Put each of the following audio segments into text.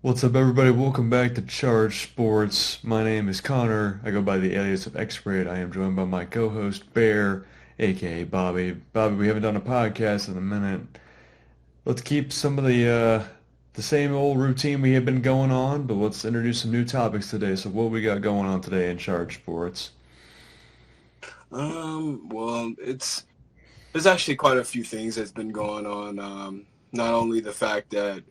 What's up, everybody? Welcome back to Charge Sports. My name is Connor. I go by the alias of X-Raid. I am joined by my co-host Bear, aka Bobby. Bobby, we haven't done a podcast in a minute. Let's keep some of the same old routine we have been going on, but let's introduce some new topics today. So, what we got going on today in Charge Sports? Well, there's actually quite a few things that's been going on. Not only the fact that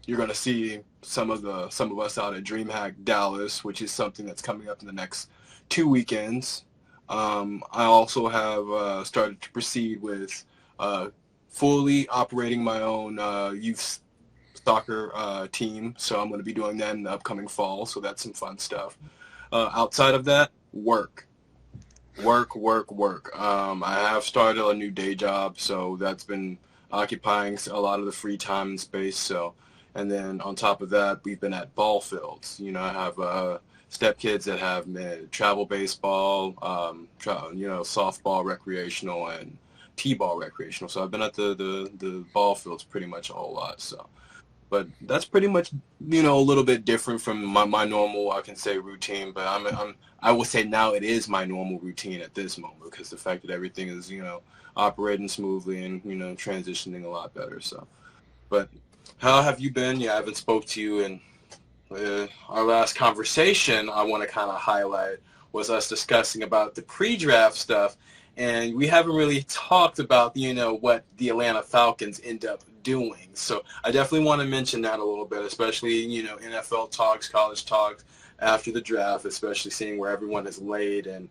you're going to see some of us out at DreamHack Dallas, which is something that's coming up in the next 2 weekends. I also have started to proceed with fully operating my own youth soccer team, so I'm going to be doing that in the upcoming fall. So that's some fun stuff. Outside of that, work. Work, work, work. I have started a new day job, so that's been occupying a lot of the free time and space. So, and then on top of that, we've been at ball fields. I have stepkids that have travel baseball, softball recreational and t-ball recreational. So I've been at the ball fields pretty much a whole lot. So, but that's pretty much a little bit different from my normal, I can say, routine. But I would say now it is my normal routine at this moment, because the fact that everything is operating smoothly and transitioning a lot better. So, but how have you been? Yeah, I haven't spoke to you in our last conversation. I want to kind of highlight was us discussing about the pre-draft stuff, and we haven't really talked about what the Atlanta Falcons end up doing. So I definitely want to mention that a little bit, especially NFL talks, college talks after the draft, especially seeing where everyone is laid and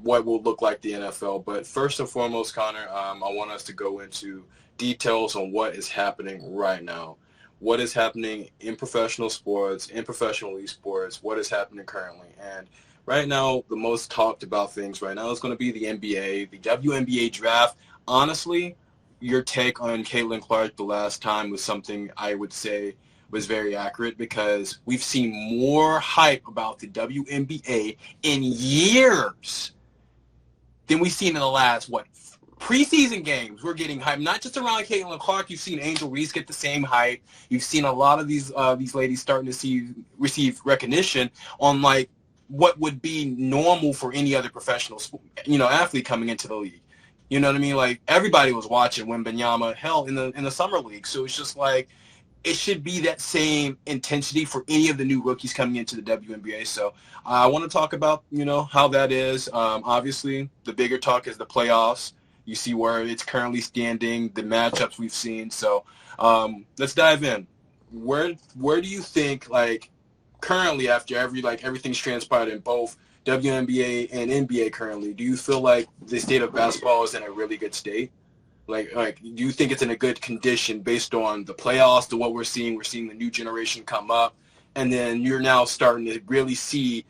what will look like the NFL. But first and foremost, Connor, I want us to go into details on what is happening right now. What is happening in professional sports, in professional esports, what is happening currently. And right now, the most talked about things right now is going to be the NBA, the WNBA draft. Honestly, your take on Caitlin Clark the last time was something I would say was very accurate, because we've seen more hype about the WNBA in years than we've seen in the last, preseason games. We're getting hype, not just around Caitlin Clark. You've seen Angel Reese get the same hype. You've seen a lot of these ladies starting to receive recognition on what would be normal for any other professional athlete coming into the league. You know what I mean? Like, everybody was watching Wembanyama, hell, in the summer league. So it's just like, it should be that same intensity for any of the new rookies coming into the WNBA. So I want to talk about, how that is. Obviously, the bigger talk is the playoffs. You see where it's currently standing, the matchups we've seen. So let's dive in. Where do you think, currently, after everything's transpired in both WNBA and NBA currently, do you feel like the state of basketball is in a really good state? Do you think it's in a good condition based on the playoffs, to what we're seeing? We're seeing the new generation come up, and then you're now starting to really see,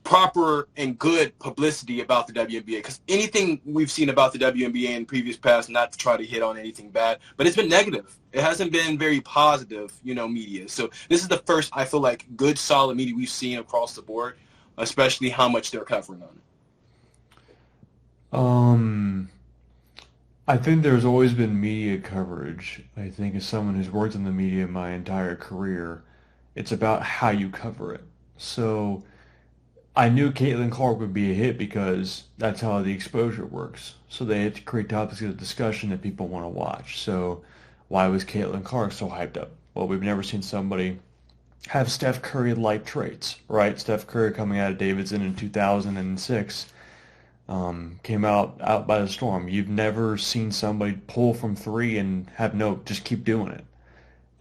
proper and good publicity about the WNBA. Because anything we've seen about the WNBA in previous past, not to try to hit on anything bad, but it's been negative. It hasn't been very positive, media. So this is the first, I feel like, good, solid media we've seen across the board, especially how much they're covering on it. Um, I think there's always been media coverage. I think as someone who's worked in the media my entire career, it's about how you cover it. So I knew Caitlin Clark would be a hit because that's how the exposure works. So they had to create topics of discussion that people want to watch. So why was Caitlin Clark so hyped up? Well, we've never seen somebody have Steph Curry-like traits, right? Steph Curry coming out of Davidson in 2006 came out by the storm. You've never seen somebody pull from three and have no, just keep doing it.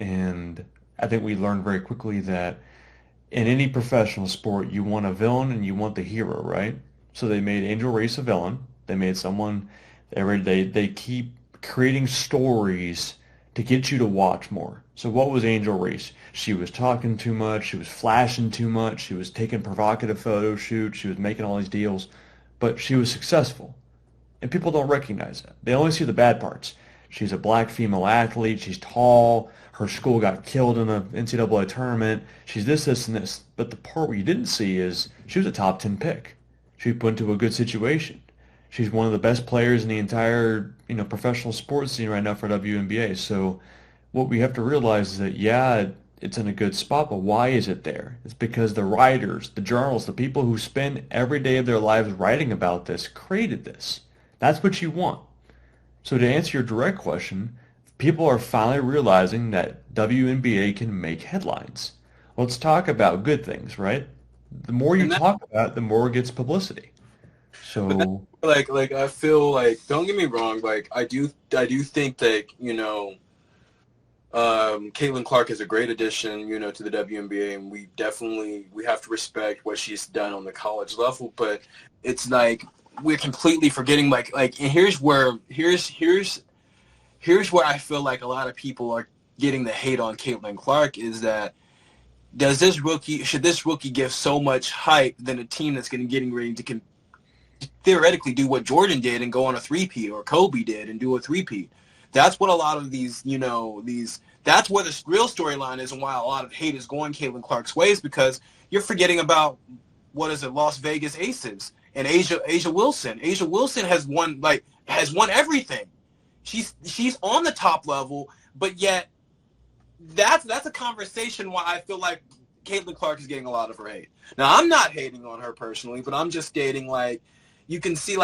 And I think we learned very quickly that in any professional sport, you want a villain and you want the hero, right? So they made Angel Reese a villain. They made someone they keep creating stories to get you to watch more. So what was Angel Reese? She was talking too much. She was flashing too much. She was taking provocative photo shoots. She was making all these deals, but she was successful. And people don't recognize that. They only see the bad parts. She's a black female athlete. She's tall. Her school got killed in the NCAA tournament. She's this, this, and this. But the part where you didn't see is she was a top 10 pick. She put into a good situation. She's one of the best players in the entire, professional sports scene right now for WNBA. So what we have to realize is that, yeah, it's in a good spot, but why is it there? It's because the writers, the journalists, the people who spend every day of their lives writing about this created this. That's what you want. So to answer your direct question, people are finally realizing that WNBA can make headlines. Let's talk about good things, right? The more you And that, talk about it, the more it gets publicity. but that, So like I feel like, don't get me wrong, like I do think that Caitlin Clark is a great addition, to the WNBA, and we have to respect what she's done on the college level. But it's like we're completely forgetting, and here's where I feel like a lot of people are getting the hate on Caitlin Clark is that should this rookie give so much hype than a team that's getting ready to theoretically do what Jordan did and go on a three-peat, or Kobe did and do a three-peat? That's what a lot of that's where the real storyline is, and why a lot of hate is going Caitlin Clark's way, is because you're forgetting about, what is it, Las Vegas Aces and Asia Wilson. Asia Wilson has won everything. She's on the top level, but yet that's a conversation why I feel like Caitlin Clark is getting a lot of her hate. Now, I'm not hating on her personally, but I'm just stating, you can see,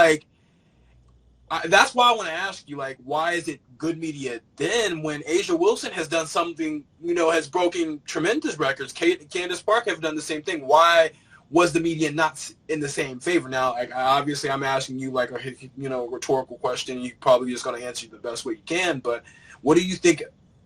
that's why I want to ask you, why is it good media then when Asia Wilson has done something, has broken tremendous records? Candace Parker have done the same thing. Why was the media not in the same favor? Now, obviously, I'm asking you, a rhetorical question. You're probably just going to answer the best way you can, but what do you think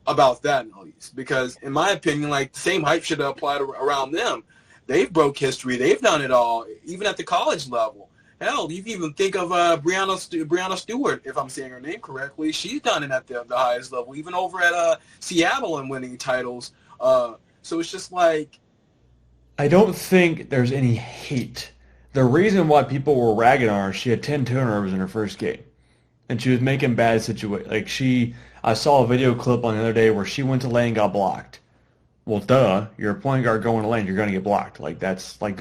about that, at least? Because, in my opinion, the same hype should apply around them. They've broke history. They've done it all, even at the college level. Hell, you can even think of Brianna Stewart, if I'm saying her name correctly. She's done it at the highest level, even over at Seattle, and winning titles. So it's just I don't think there's any hate. The reason why people were ragging on her, she had 10 turnovers in her first game. And she was making bad situations. I saw a video clip on the other day where she went to lane and got blocked. Well, duh, you're a point guard going to lane, you're going to get blocked. That's like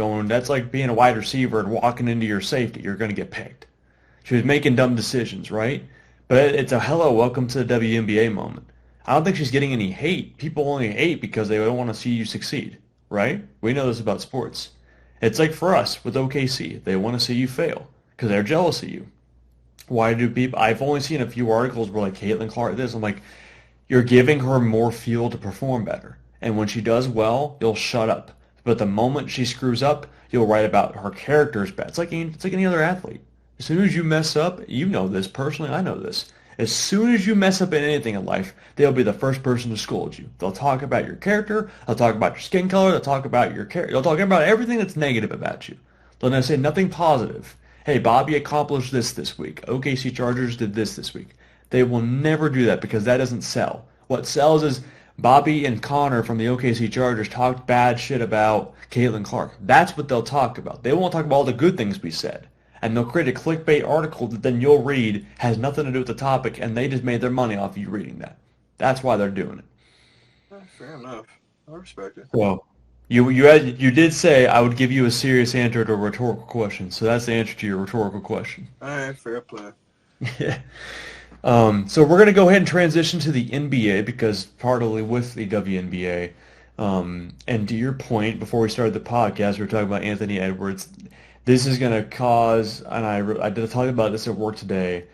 being a wide receiver and walking into your safety. You're going to get picked. She was making dumb decisions, right? But it's a hello, welcome to the WNBA moment. I don't think she's getting any hate. People only hate because they don't want to see you succeed, right? We know this about sports. It's like for us with OKC. They want to see you fail because they're jealous of you. Why do people? I've only seen a few articles where Caitlin Clark this. I'm like, you're giving her more fuel to perform better. And when she does well, you'll shut up. But the moment she screws up, you'll write about her character's bad. It's like any other athlete. As soon as you mess up, you know this personally, I know this. As soon as you mess up in anything in life, they'll be the first person to scold you. They'll talk about your character, they'll talk about your skin color, they'll talk about your character, they'll talk about everything that's negative about you. They'll say nothing positive. Hey, Bobby accomplished this week. OKC Chargers did this week. They will never do that because that doesn't sell. What sells is Bobby and Connor from the OKC Chargers talked bad shit about Caitlin Clark. That's what they'll talk about. They won't talk about all the good things we said. And they'll create a clickbait article that then you'll read, has nothing to do with the topic, and they just made their money off you reading that. That's why they're doing it. fair enough. I respect it. Well, you did say I would give you a serious answer to a rhetorical question, so that's the answer to your rhetorical question. All right, fair play. Yeah. So we're going to go ahead and transition to the NBA because partly with the WNBA. And to your point, before we started the podcast, we were talking about Anthony Edwards. This is going to cause, and I did talk about this at work today.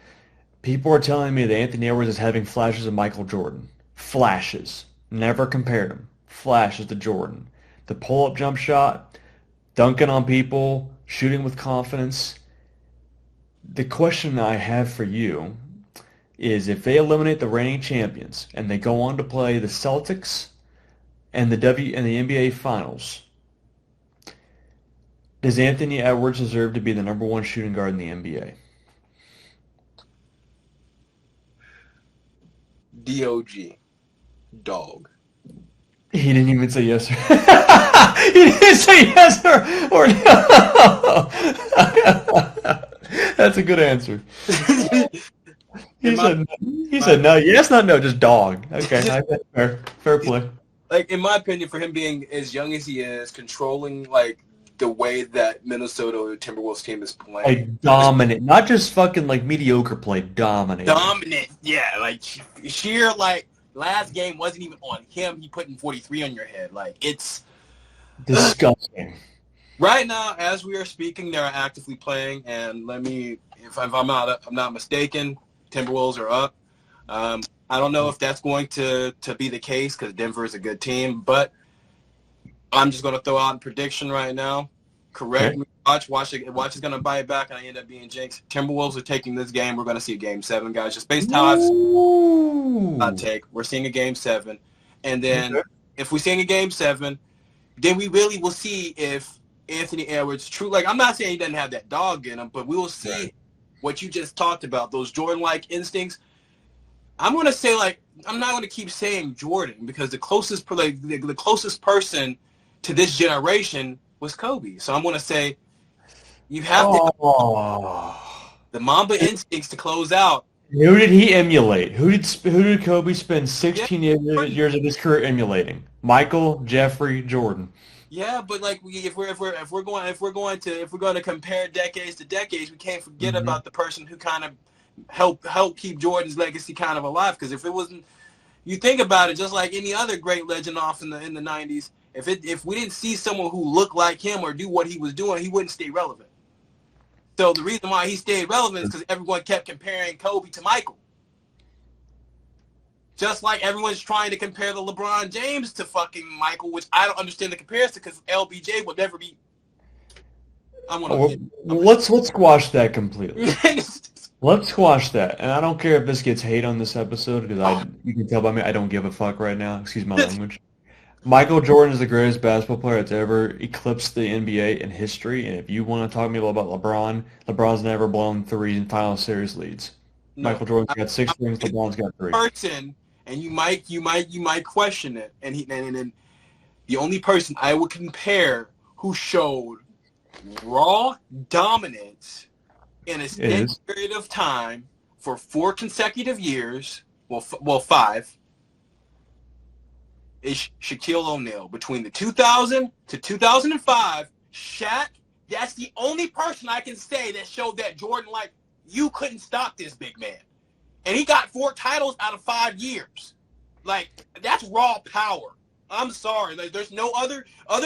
People are telling me that Anthony Edwards is having flashes of Michael Jordan. Flashes. Never compared him. Flashes to Jordan. The pull-up jump shot, dunking on people, shooting with confidence. The question I have for you is if they eliminate the reigning champions and they go on to play the Celtics and the NBA Finals, does Anthony Edwards deserve to be the number one shooting guard in the NBA? DOG. Dog. He didn't even say yes. He didn't say yes or no. That's a good answer. He said no. Yes, not no, just dog. Okay, fair play. In my opinion, for him being as young as he is, controlling the way that Minnesota Timberwolves team is playing, dominant, not just fucking mediocre play, dominant. Dominant, yeah, sheer last game wasn't even on him. He putting 43 on your head. Like, it's Disgusting. right now as we are speaking, they're actively playing. And if I'm not mistaken, Timberwolves are up. I don't know if that's going to be the case because Denver is a good team, but I'm just going to throw out a prediction right now. Correct Okay. me. Watch is going to buy it back, and I end up being jinxed. Timberwolves are taking this game. We're going to see a Game 7, guys. Just based how I Ooh. take. We're seeing a Game 7. And then Okay. if we're seeing a Game 7, then we really will see if Anthony Edwards true. Like, I'm not saying he doesn't have that dog in him, but we will see Right. what you just talked about, those Jordan-like instincts. I'm going to say, like, I'm not going to keep saying Jordan because the closest person to this generation was Kobe. So I'm going to say you have to have Oh. the Mamba instincts to close out. Who did he emulate? Who did Kobe spend Yeah, 16 years of his career emulating? Michael, Jeffrey, Jordan. yeah, but like if we're going to compare decades to decades, we can't forget Hmm. about the person who kind of helped keep Jordan's legacy kind of alive. Because if it wasn't, you think about it, just like any other great legend off in the 90s, if we didn't see someone who looked like him or do what he was doing, he wouldn't stay relevant. So the reason why he stayed relevant is because everyone kept comparing Kobe to Michael. Just like everyone's trying to compare the LeBron James to fucking Michael, which I don't understand the comparison because LBJ will never be. I'm gonna. Well, let's squash that completely. I'm Let's squash that. And I don't care if this gets hate on this episode because you can tell by me I don't give a fuck right now. Excuse my language. Michael Jordan is the greatest basketball player that's ever eclipsed the NBA in history. And if you want to talk to me about LeBron, LeBron's never blown three in final series leads. no, Michael Jordan's got six rings, I'm LeBron's got three. person, and you might question it, and the only person I would compare who showed raw dominance in a It steady is. period of time for 4 consecutive years, well, 5, is Shaquille O'Neal. Between the 2000 to 2005, Shaq, that's the only person I can say that showed that Jordan, like, you couldn't stop this big man. And he got 4 titles out of 5 years. Like, that's raw power. I'm sorry. Like, there's no other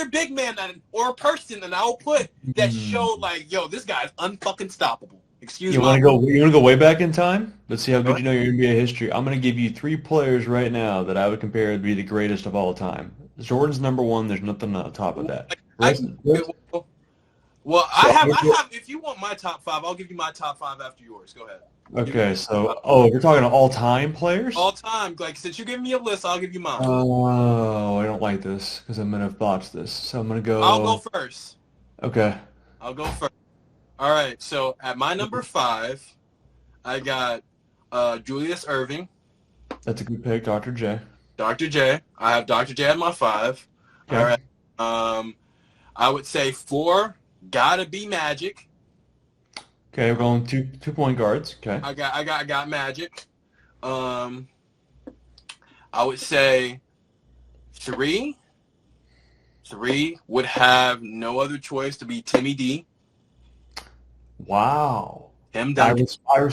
big man or person that I'll put that showed, Hmm. like, yo, this guy's unfucking stoppable. Excuse You my want to go? You want to go way back in time? Let's see how Go good ahead. you know your NBA history. I'm going to give you three players right now that I would compare to be the greatest of all time. Jordan's number one. There's nothing on top of that. Like, I Rest, can. rest. Well, I So, have. If you want my top 5, I'll give you my top 5 after yours. Go ahead. Give me okay. So, oh, we're talking all-time players. all time. Like, since you give me a list, I'll give you mine. Oh, I don't like this because I'm gonna botch this. So I'm gonna I'll go go. first. Okay, I'll go first. All right. So at my number 5, I got Julius Irving, that's a good pick, Dr. J. Dr. J. I have Dr. J at my 5. All Okay. right. I would say 4 gotta be Magic. Okay, we're going two point guards. Okay. I got Magic. Um, I would say 3. 3 would have no other choice to be Timmy D. Wow. Tim Duncan.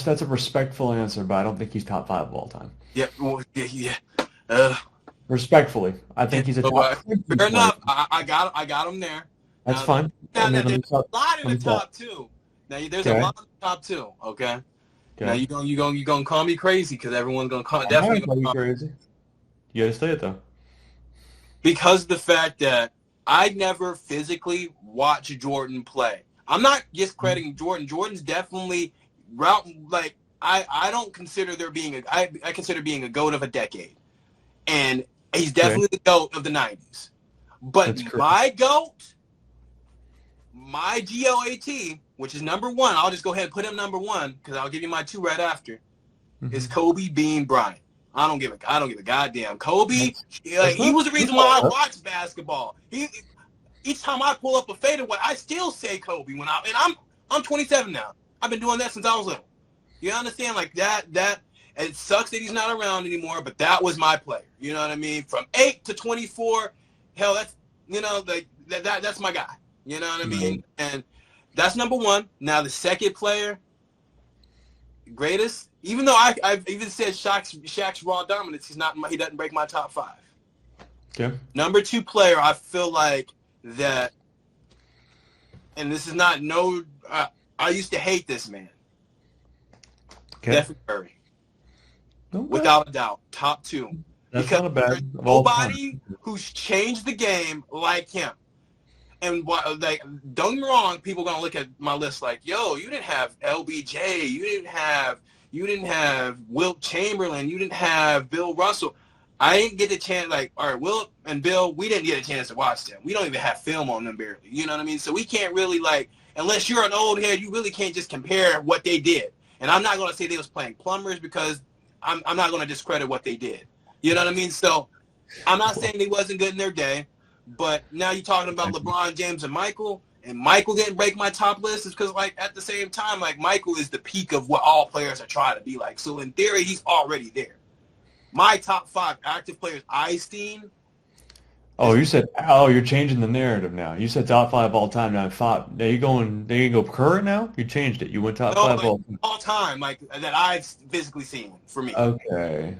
That's a respectful answer, but I don't think he's top five of all time. Yeah, well, yeah. Uh, Respectfully, I yeah, think he's a but, top 20 fair player. enough. I got him there. That's Now, fine. I now mean, there's a lot in let the me talk. top 2. Now there's a Okay. lot in the top 2. Okay. Now Okay. you gonna call me crazy because everyone's gonna call I'm not definitely gonna call gonna you call crazy. You gotta say it though. because of the fact that I never physically watched Jordan play. I'm not just crediting Jordan. Jordan's definitely route like I don't consider there being I consider being a GOAT of a decade. And he's Okay. definitely the GOAT of the 90s. But That's correct. my GOAT, my GOAT, which is number 1, I'll just go ahead and put him number 1 because I'll give you my 2 right after, is Hmm. Kobe Bean Bryant. I don't give a goddamn. Kobe, That's he not was the too reason why I far. watched basketball. Each time I pull up a fadeaway, I still say Kobe I'm 27 now. I've been doing that since I was little. You understand? Like that it sucks that he's not around anymore, but that was my player. You know what I mean? From 8 to 24, hell, that's like that's my guy. You know what I Right. mean? And that's number 1. Now the second player, greatest Even though I've even said Shaq's raw dominance, he doesn't break my top five. Okay. Number two player, I feel like that, and this is not no. I used to hate this man, Okay. Stephen Curry, Okay. without a doubt, top two, That's because not a there's bad of all time. nobody who's changed the game like him. And like, don't get me wrong, people are gonna look at my list like, yo, you didn't have LBJ, you didn't have Wilt Chamberlain, you didn't have Bill Russell. I didn't get the chance. Like, all right, Wilt and Bill, we didn't get a chance to watch them. We don't even have film on them barely. You know what I mean? So we can't really, like, unless you're an old head, you really can't just compare what they did. And I'm not gonna say they was playing plumbers because I'm not gonna discredit what they did. You know what I mean? So I'm not saying they wasn't good in their day. But now you're talking about LeBron James and Michael didn't break my top list is because, like, at the same time, like, Michael is the peak of what all players are trying to be like. So in theory, he's already there. My top five active players I've seen Oh, is you're changing the narrative now. You said top five all time. Now five. Now you go current now? You changed it. You went top no, five like, all time. all time, like, that I've physically seen for me. Okay.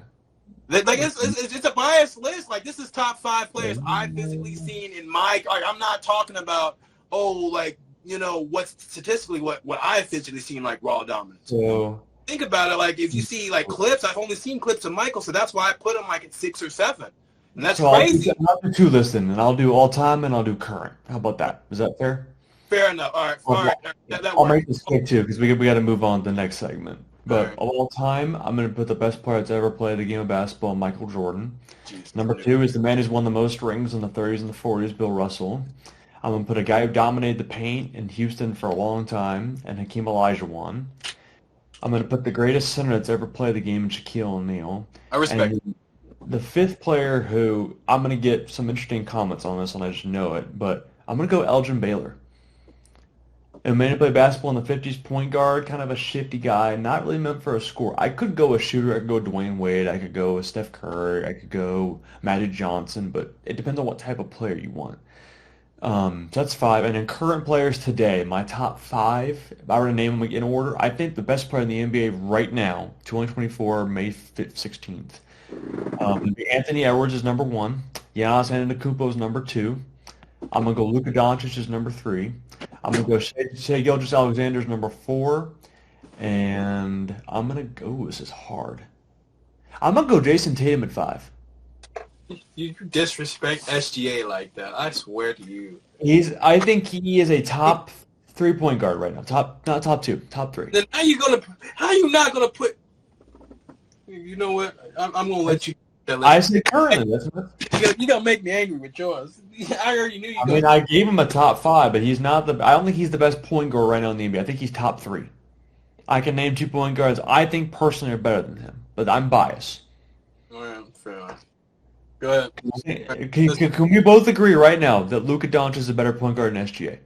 Like, it's a biased list. Like, this is top five players I've physically seen in my. Like, I'm not talking about, oh, like, you know, what's statistically what I've physically seen, like, raw dominance. So Think about it. Like, if you see, like, clips, I've only seen clips of Michael, so that's why I put him, like, at 6 or 7, and that's so crazy. I'll do two lists then, and I'll do all time and I'll do current. How about that? Is that fair? Fair enough. All right, that I'll works. make this quick too because we got to move on to the next segment. All But right. of all time, I'm going to put the best player that's ever played the game of basketball, Michael Jordan. Jesus. Number two is the man who's won the most rings in the 30s and the 40s, Bill Russell. I'm going to put a guy who dominated the paint in Houston for a long time, and Hakeem Olajuwon. I'm going to put the greatest center that's ever played the game, Shaquille O'Neal. I respect it. And the fifth player who I'm going to get some interesting comments on this, and I just know it, but I'm going to go Elgin Baylor. A man who played basketball in the 50s, point guard, kind of a shifty guy, not really meant for a score. I could go a shooter. I could go Dwayne Wade. I could go Steph Curry. I could go Magic Johnson, but it depends on what type of player you want. So that's five. And then current players today, my top five, if I were to name them in order, I think the best player in the NBA right now, 2024, May 5th, 16th. Anthony Edwards is number one. Giannis Antetokounmpo is number two. I'm gonna go Luka Doncic is number three. I'm gonna go Shai Gilgeous-Alexander is number four, and I'm gonna go. This is hard. I'm gonna go Jason Tatum at five. You disrespect SGA like that. I swear to you. I think he is a top three-point guard right now. Not top two, top three. Then how you not gonna put, you know what? I'm gonna let you. I said currently. You gotta make me angry with yours. I already knew you. I mean, I gave him a top five, but he's not the. I don't think he's the best point guard right now in the NBA. I think he's top three. I can name two point guards I think personally are better than him, but I'm biased. Well, fair enough. Go ahead. Can we both agree right now that Luka Doncic is a better point guard than SGA?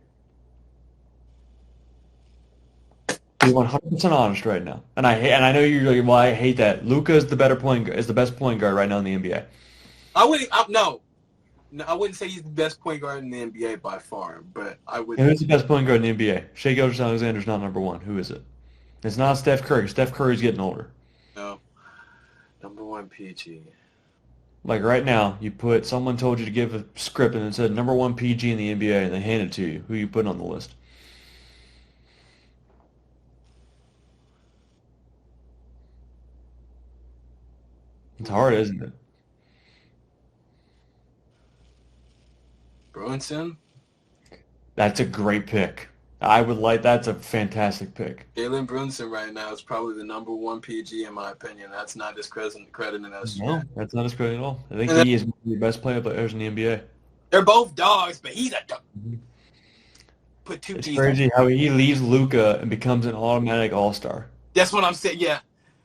Be 100% honest right now, and I know you're like, well, I hate that. Luka is the best point guard right now in the NBA. No, I wouldn't say he's the best point guard in the NBA by far, but I would. And who's the best point guard in the NBA? Shai Gilgeous-Alexander's not number one. Who is it? It's not Steph Curry. Steph Curry's getting older. No, number one PG. Like right now, someone told you to give a script and it said number one PG in the NBA and they handed it to you. Who you put on the list? It's hard, isn't it? Brunson. That's a great pick. That's a fantastic pick. Jalen Brunson right now is probably the number one PG in my opinion. That's not discrediting us. No, that's not as great at all. I think he is one of the best players in the NBA. They're both dogs, but he's a dog. Mhm. Put two It's G's. crazy how he leaves Luka and becomes an automatic all-star. That's what I'm saying. Yeah.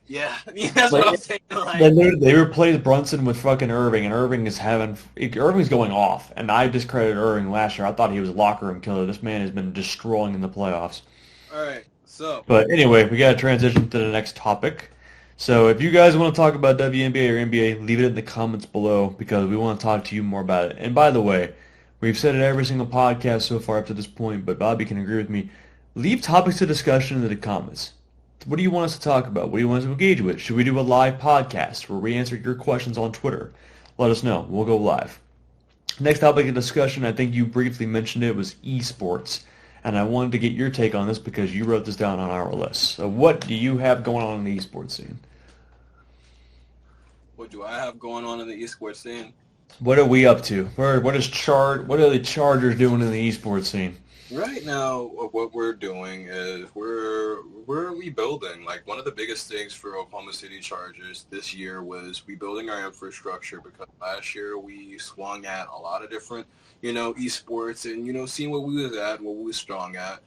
That's Like, what I'm saying. Like, they replaced Brunson with fucking Irving, and Irving's going off. And I discredited Irving last year. I thought he was a locker room killer. This man has been destroying in the playoffs. all right. So But anyway, we got to transition to the next topic. So if you guys want to talk about WNBA or NBA, leave it in the comments below because we want to talk to you more about it. And by the way, we've said it every single podcast so far up to this point, but Bobby can agree with me. Leave topics of discussion in the comments. What do you want us to talk about? What do you want us to engage with? Should we do a live podcast where we answer your questions on Twitter? Let us know. We'll go live. Next topic of discussion, I think you briefly mentioned it, was esports. And I wanted to get your take on this because you wrote this down on our list. So what do you have going on in the esports scene? What do I have going on in the esports scene? What are we up to? What are the Chargers doing in the esports scene? Right now, what we're doing is we're rebuilding. Like one of the biggest things for Oklahoma City Chargers this year was rebuilding our infrastructure because last year we swung at a lot of different, esports and seeing what we was at, what we was strong at.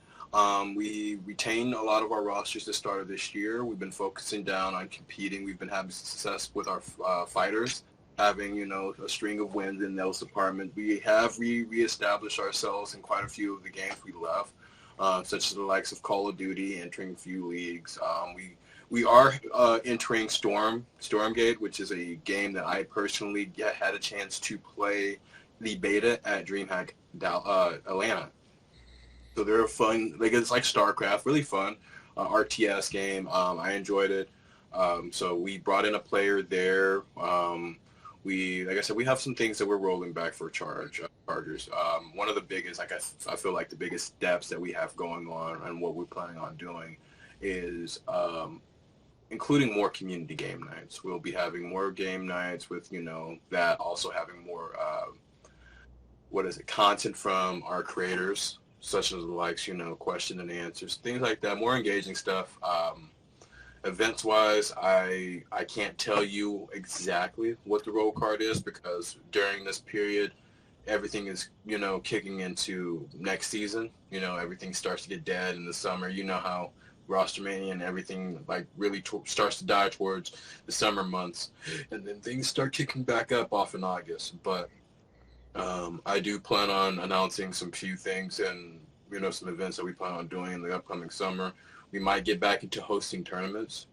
We retained a lot of our rosters at the start of this year. We've been focusing down on competing. We've been having success with our fighters having a string of wins in those departments. We have reestablished ourselves in quite a few of the games we left, such as the likes of Call of Duty, entering a few leagues. We are entering Stormgate, which is a game that I personally had a chance to play the beta at DreamHack Atlanta. So they're fun. Like it's like StarCraft, really fun RTS game. I enjoyed it. So we brought in a player there. Like I said, we have some things that we're rolling back for Chargers. One of the biggest, I feel like the biggest steps that we have going on and what we're planning on doing is including more community game nights. We'll be having more game nights with, that also having more, content from our creators, such as the likes, question and answers, things like that, more engaging stuff. Events wise, I can't tell you exactly what the roll card is because during this period, everything is, kicking into next season. Everything starts to get dead in the summer. You know how roster mania and everything like really starts to die towards the summer months. And then things start kicking back up off in August. But I do plan on announcing some few things and, some events that we plan on doing in the upcoming summer. We might get back into hosting tournaments.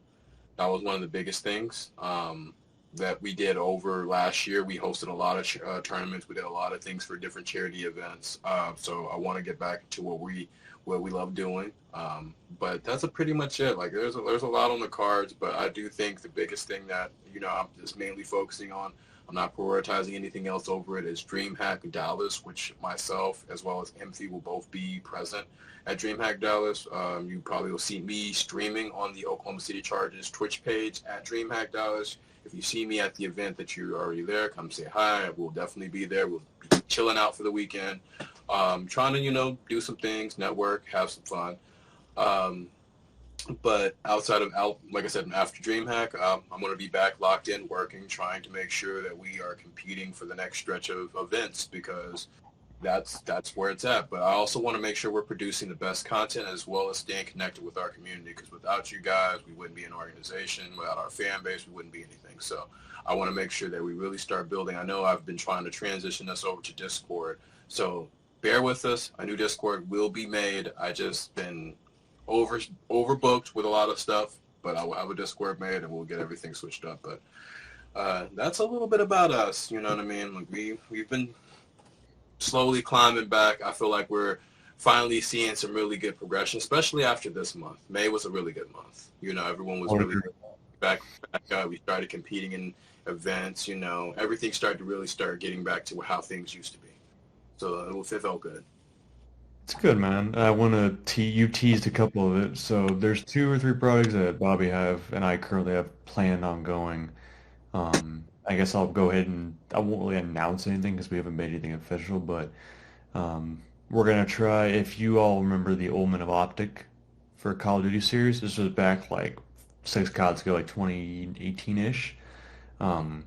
That was one of the biggest things that we did over last year. We hosted a lot of tournaments. We did a lot of things for different charity events. So I want to get back to what we love doing. But that's pretty much it. Like there's a lot on the cards, but I do think the biggest thing that I'm just mainly focusing on. I'm not prioritizing anything else over it. Is DreamHack Dallas, which myself as well as MC will both be present at DreamHack Dallas. You probably will see me streaming on the Oklahoma City Chargers Twitch page at DreamHack Dallas. If you see me at the event that you're already there, come say hi. We'll definitely be there. We'll be chilling out for the weekend, trying to, do some things, network, have some fun. But like I said, after DreamHack, I'm going to be back locked in, working, trying to make sure that we are competing for the next stretch of events because that's where it's at. But I also want to make sure we're producing the best content as well as staying connected with our community because without you guys, we wouldn't be an organization. Without our fan base, we wouldn't be anything. So I want to make sure that we really start building. I know I've been trying to transition us over to Discord. So bear with us. A new Discord will be made. I just been overbooked with a lot of stuff, but I will have a Discord made and we'll get everything switched up. But that's a little bit about us. You know what I mean? Like we've been slowly climbing back. I feel like we're finally seeing some really good progression, especially after this month. May was a really good month. Everyone was really back up. We started competing in events. Everything started to really start getting back to how things used to be. So it felt good. It's good, man. I want to you teased a couple of it. So there's 2 or 3 projects that Bobby have and I currently have planned on going. I guess I'll go ahead and I won't really announce anything because we haven't made anything official, but we're gonna try. If you all remember the Omen of Optic for Call of Duty series, this was back like 6 CODs ago, like 2018-ish. Um,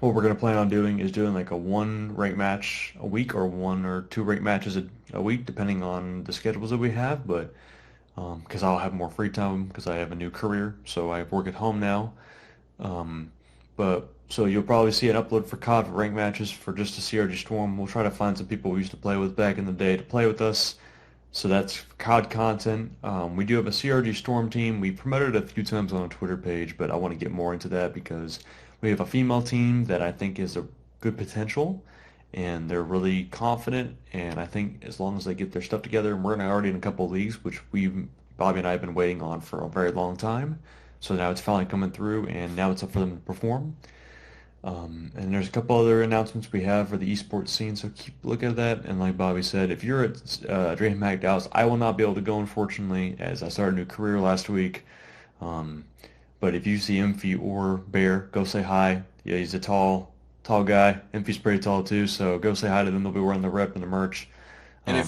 what we're gonna plan on doing is doing like a 1 rank match a week or 1 or 2 rank matches a week, depending on the schedules that we have. But because I'll have more free time because I have a new career, so I work at home now. Um, but so you'll probably see an upload for COD for rank matches for just a CRG Storm. We'll try to find some people we used to play with back in the day to play with us. So that's COD content. We do have a CRG Storm team. We promoted it a few times on a Twitter page, but I want to get more into that because we have a female team that I think is a good potential, and they're really confident. And I think as long as they get their stuff together, and we're already in a couple of leagues, which we've Bobby and I have been waiting on for a very long time. So now it's finally coming through, and now it's up for them to perform. And there's a couple other announcements we have for the esports scene, so keep a look at that. And like Bobby said, if you're at DreamHack Dallas, I will not be able to go, unfortunately, as I started a new career last week. Um, but if you see Imphy or Bear, go say hi. Yeah, he's a tall guy. Imphy's pretty tall too, so go say hi to them. They'll be wearing the rep and the merch. And Um,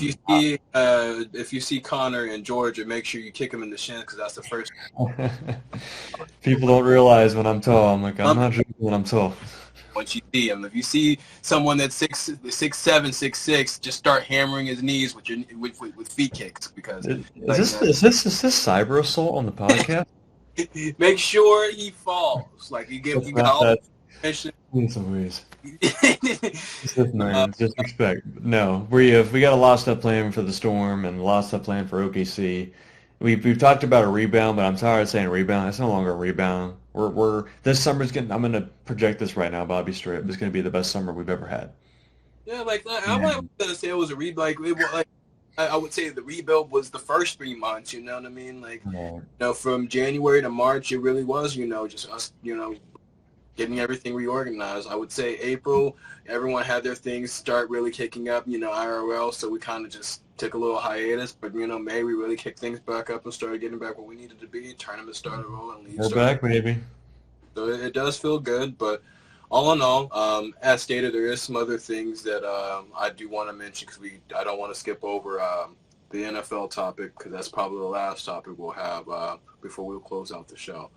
if you see Connor in Georgia, make sure you kick him in the shin because that's the first. People don't realize when I'm tall. I'm like, I'm not joking when I'm tall. Once you see him, if you see someone that's 6'7", 6'6", just start hammering his knees with feet kicks because Is this cyber assault on the podcast? make sure he falls. Like you got all the permission. It's just man, disrespect. No, we got a lot of stuff planned for the Storm and a lot of stuff planned for OKC. We've talked about a rebound, but I'm tired of saying rebound. It's no longer a rebound. We're this summer's getting. I'm gonna project this right now, Bobby Strip. It's gonna be the best summer we've ever had. Yeah, I'm not gonna say it was a rebuild. I would say the rebuild was the first 3 months. You know what I mean? From January to March, it really was. Just us. Getting everything reorganized. I would say April, everyone had their things start really kicking up, IRL, so we kind of just took a little hiatus. But, May, we really kicked things back up and started getting back where we needed to be. Tournament started rolling. We're back, baby. So it does feel good. But all in all, as stated, there is some other things that I do want to mention because I don't want to skip over the NFL topic because that's probably the last topic we'll have before we'll close out the show.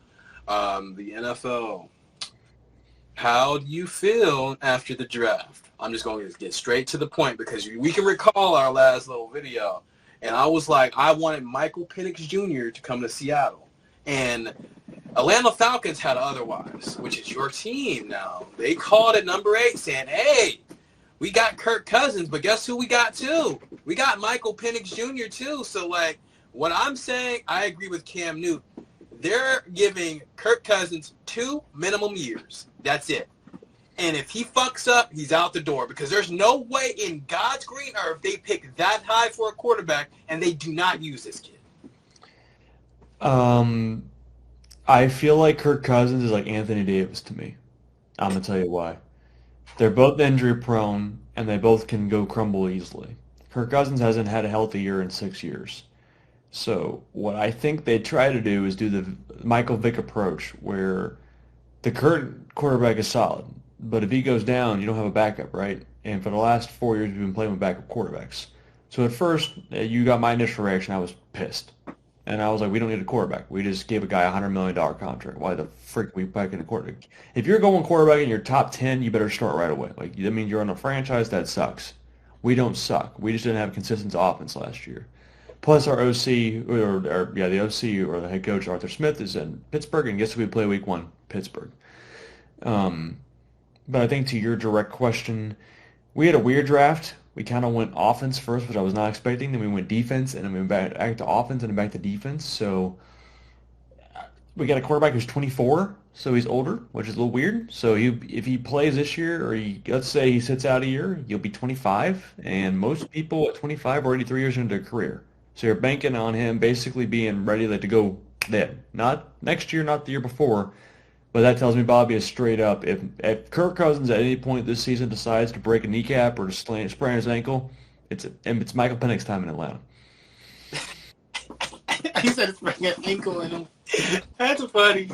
The NFL. How do you feel after the draft? I'm just going to get straight to the point because we can recall our last little video. And I was like, I wanted Michael Penix Jr. to come to Seattle. And Atlanta Falcons had otherwise, which is your team now. They called at number 8 saying, hey, we got Kirk Cousins, but guess who we got too? We got Michael Penix Jr. too. So, what I'm saying, I agree with Cam Newton. They're giving Kirk Cousins 2 minimum years. That's it. And if he fucks up, he's out the door because there's no way in God's green earth they pick that high for a quarterback and they do not use this kid. I feel like Kirk Cousins is like Anthony Davis to me. I'm going to tell you why. They're both injury prone and they both can go crumble easily. Kirk Cousins hasn't had a healthy year in 6 years. So what I think they try to do is do the Michael Vick approach where the current quarterback is solid, but if he goes down, you don't have a backup, right? And for the last 4 years, we've been playing with backup quarterbacks. So at first, you got my initial reaction. I was pissed. And I was like, we don't need a quarterback. We just gave a guy a $100 million contract. Why the frick are we packing a quarterback? If you're going quarterback in your top 10, you better start right away. That means you're on a franchise that sucks. We don't suck. We just didn't have consistent offense last year. Plus our OC, the OC or the head coach, Arthur Smith, is in Pittsburgh, and guess who we play week 1? Pittsburgh. But I think to your direct question, we had a weird draft. We kind of went offense first, which I was not expecting. Then we went defense, and then we went back to offense, and then back to defense. So we got a quarterback who's 24, so he's older, which is a little weird. So if he plays this year, or let's say he sits out a year, he'll be 25. And most people at 25 are already 3 years into their career. So you're banking on him basically being ready to go then. Not next year, not the year before. But that tells me Bobby is straight up. If Kirk Cousins at any point this season decides to break a kneecap or to sprain his ankle, it's Michael Penix time in Atlanta. He said it's breaking an ankle in him. That's funny.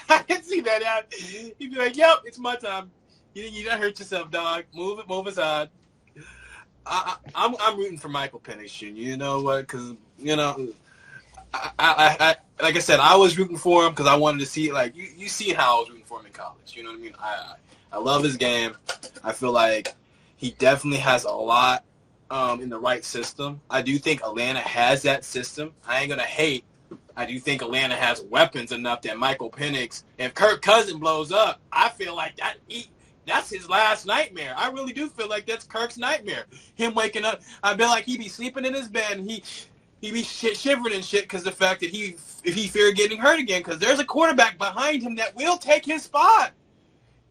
I can see that out. He'd be like, "Yep, it's my time. You don't hurt yourself, dog. Move aside." I'm rooting for Michael Penix Jr. You know what? Because I like I said, I was rooting for him because I wanted to see you see how I was rooting for him in college. You know what I mean? I love his game. I feel like he definitely has a lot in the right system. I do think Atlanta has that system. I ain't gonna hate. I do think Atlanta has weapons enough that Michael Penix, if Kirk Cousins blows up, I feel like that's his last nightmare. I really do feel like that's Kirk's nightmare. Him waking up, I feel like he'd be sleeping in his bed and he'd be shivering and shit because the fact that if he feared getting hurt again because there's a quarterback behind him that will take his spot.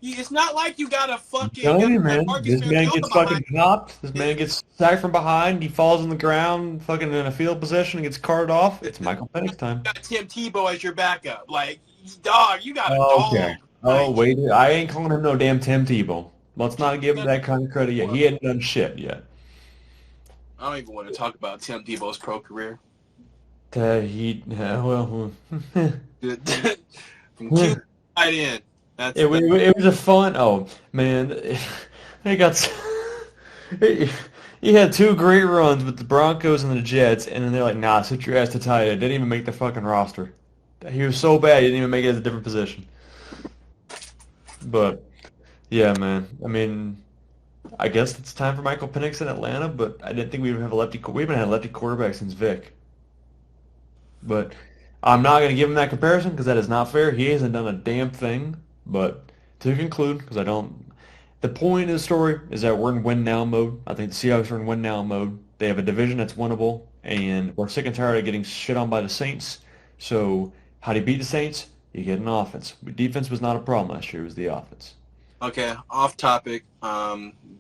It's not like you got a fucking Telling you, man, Marcus this man Mariota gets behind fucking chopped. This you. man gets sacked from behind. He falls on the ground, fucking in a field position, and gets carted off. It's Michael Penix time. You got Tim Tebow as your backup. Like, dog, you got a Okay. dog Oh, behind you. wait. I ain't calling him no damn Tim Tebow. Let's not give him that kind of credit yet. He ain't done shit yet. I don't even want to talk about Tim Tebow's pro career. Well, From Q right in. That's that. it was a fun. Oh man, he got he, he had two great runs with the Broncos and the Jets, and then they're like, "Nah, sit your ass to tight end." Didn't even make the fucking roster. He was so bad, he didn't even make it as a different position. But yeah, man. I mean, I guess it's time for Michael Penix in Atlanta, but I didn't think we would have a lefty. We haven't had a lefty quarterback since Vic. But I'm not going to give him that comparison because that is not fair. He hasn't done a damn thing. But to conclude, because I don't, the point of the story is that we're in win now mode. I think the Seahawks are in win now mode. They have a division that's winnable, and we're sick and tired of getting shit on by the Saints. So how do you beat the Saints? You get an offense. Defense was not a problem last year. It was the offense. Okay, off topic.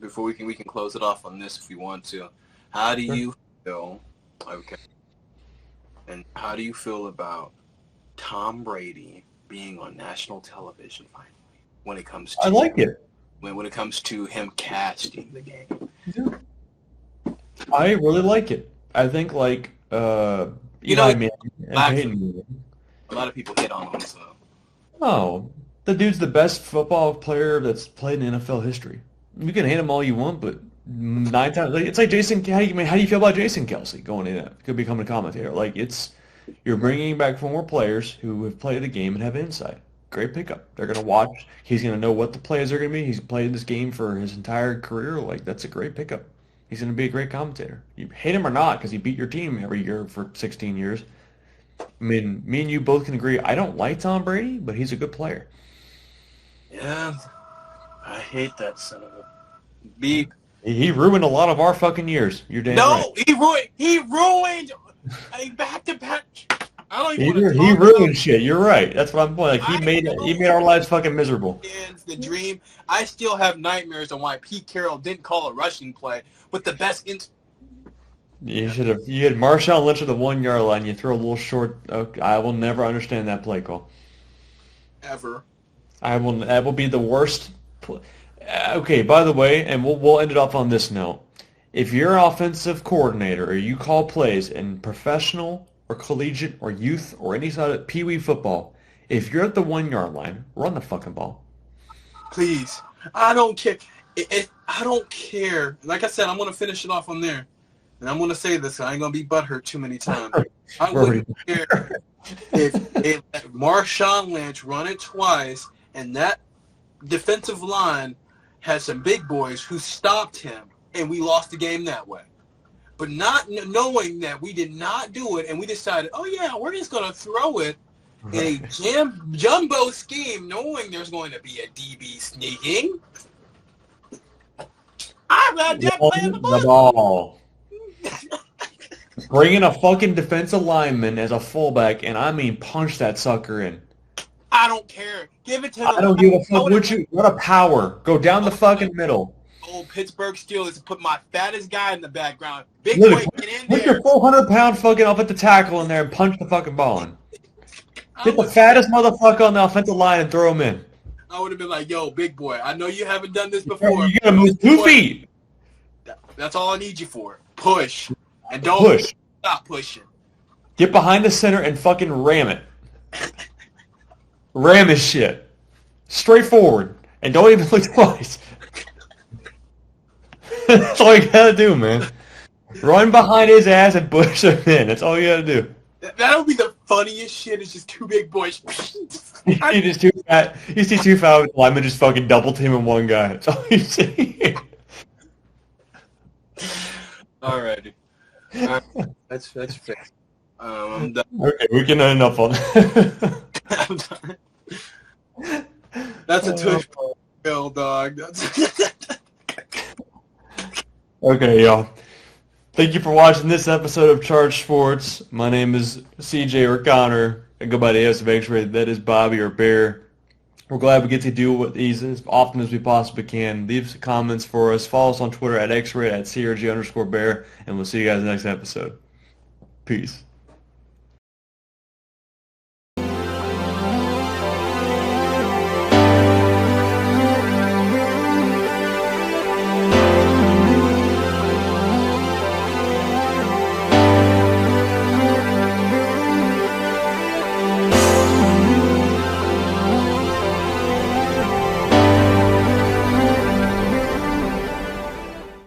Before we can close it off on this if we want to. How do Sure. you feel? Okay, and how do you feel about Tom Brady being on national television finally? When it comes I to like it. when it comes to him casting the game. I really like it. I think like You know, Eli he's Manning and black for Peyton Manning. a lot of people hit on him. So Oh, the dude's the best football player that's played in NFL history. You can hate him all you want, but nine times like, it's like Jason. How do you feel about Jason Kelsey going in? Could become a commentator. Like it's you're bringing back former players who have played the game and have insight. Great pickup. They're gonna watch. He's gonna know what the plays are gonna be. He's played this game for his entire career. Like that's a great pickup. He's gonna be a great commentator. You hate him or not because he beat your team every year for 16 years. I mean, me and you both can agree. I don't like Tom Brady, but he's a good player. yeah, I hate that son of a beep. He ruined a lot of our fucking years. You're damn right. No, he ruined a back to back. I don't even want to He talk about ruined shit. You're right. That's what I'm pointing. Like I he made know our lives fucking miserable. the dream. I still have nightmares on why Pete Carroll didn't call a rushing play with the best You had Marshawn Lynch at the 1 yard line. You throw a little short. Okay, I will never understand that play call. ever. That will be the worst. Okay. By the way, and we'll end it off on this note. If you're an offensive coordinator or you call plays in professional or collegiate or youth or any side of pee wee football, if you're at the 1 yard line, run the fucking ball. Please, I don't care. I don't care. Like I said, I'm gonna finish it off on there, and I'm gonna say this. I ain't gonna be butthurt too many times. I wouldn't care if Marshawn Lynch run it twice, and that defensive line had some big boys who stopped him, and we lost the game that way. But not knowing that we did not do it, and we decided, oh yeah, we're just gonna throw it in a jumbo scheme, knowing there's going to be a DB sneaking. I'm not just playing the The ball. ball. Bring in a fucking defensive lineman as a fullback, and I mean punch that sucker in. I don't care. Give it to I the don't line. give a fuck what a power. Go down the fucking middle. Old Pittsburgh Steelers to put my fattest guy in the background. Big boy, Literally, get in put your there. 400-pound fucking offensive tackle in there and punch the fucking ball in. I Get the would fattest motherfucker on the offensive line and throw him in. I would have been like, yo, big boy, I know you haven't done this before. You gotta move 2 feet. That's all I need you for. Push. And don't Push. stop pushing. Get behind the center and fucking ram it. Ram his shit. Straight forward. And don't even look twice. That's all you gotta do, man. Run behind his ass and push him in. That's all you gotta do. That would be the funniest shit. It's just two big boys. He's just too fat. You see two fat linemen just fucking double teaming one guy. That's all you see. Alrighty. That's fixed. I'm done. Okay, we can end up on that. I'm done. That's a tush bill, dog. That's Okay, y'all. Thank you for watching this episode of Charge Sports. My name is CJ or Connor. I go by the S of X-Ray. That is Bobby or Bear. We're glad we get to do these as often as we possibly can. Leave some comments for us. Follow us on Twitter at xray at crg_bear, and we'll see you guys in the next episode. Peace.